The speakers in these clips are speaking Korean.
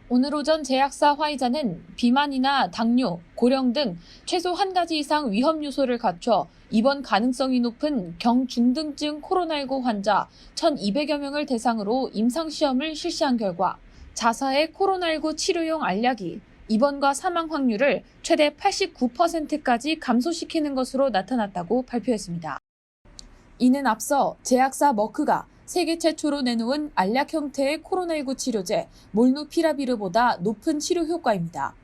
오늘 오전 제약사 화이자는 비만이나 당뇨, 고령 등 최소 한 가지 이상 위험 요소를 갖춰 입원 가능성이 높은 경중등증 코로나19 환자 1,200여 명을 대상으로 임상시험을 실시한 결과 자사의 코로나19 치료용 알약이 입원과 사망 확률을 최대 89%까지 감소시키는 것으로 나타났다고 발표했습니다. 이는 앞서 제약사 머크가 세계 최초로 내놓은 알약 형태의 코로나19 치료제 몰누피라비르보다 높은 치료 효과입니다.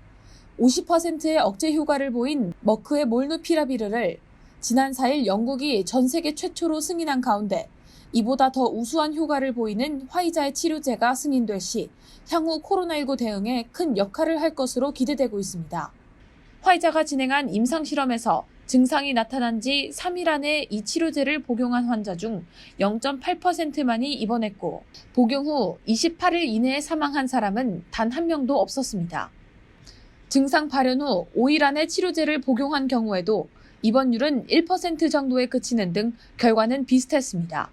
50%의 억제 효과를 보인 머크의 몰누피라비르를 지난 4일 영국이 전 세계 최초로 승인한 가운데 이보다 더 우수한 효과를 보이는 화이자의 치료제가 승인될 시 향후 코로나19 대응에 큰 역할을 할 것으로 기대되고 있습니다. 화이자가 진행한 임상실험에서 증상이 나타난 지 3일 안에 이 치료제를 복용한 환자 중 0.8%만이 입원했고 복용 후 28일 이내에 사망한 사람은 단 한 명도 없었습니다. 증상 발현 후 5일 안에 치료제를 복용한 경우에도 입원율은 1% 정도에 그치는 등 결과는 비슷했습니다.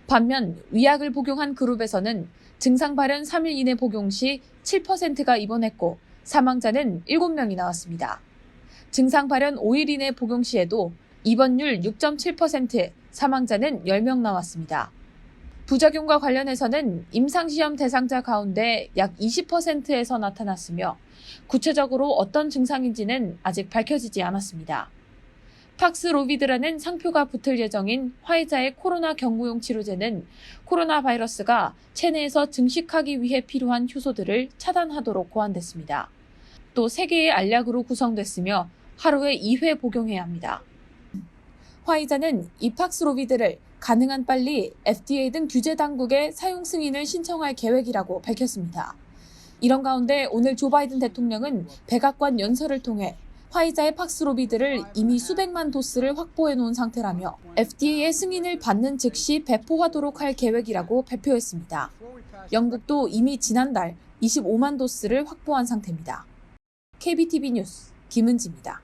반면 위약을 복용한 그룹에서는 증상 발현 3일 이내 복용 시 7%가 입원했고 사망자는 7명이 나왔습니다. 증상 발현 5일 이내 복용 시에도 입원율 6.7%, 사망자는 10명 나왔습니다. 부작용과 관련해서는 임상시험 대상자 가운데 약 20%에서 나타났으며 구체적으로 어떤 증상인지는 아직 밝혀지지 않았습니다. 팍스로비드라는 상표가 붙을 예정인 화이자의 코로나 경구용 치료제는 코로나 바이러스가 체내에서 증식하기 위해 필요한 효소들을 차단하도록 고안됐습니다. 또 3개의 알약으로 구성됐으며 하루에 2회 복용해야 합니다. 화이자는 이 팍스로비드를 가능한 빨리 FDA 등 규제 당국에 사용 승인을 신청할 계획이라고 밝혔습니다. 이런 가운데 오늘 조 바이든 대통령은 백악관 연설을 통해 화이자의 팍스로비드를 이미 수백만 도스를 확보해 놓은 상태라며 FDA의 승인을 받는 즉시 배포하도록 할 계획이라고 발표했습니다. 영국도 이미 지난달 25만 도스를 확보한 상태입니다. KBTV 뉴스 김은지입니다.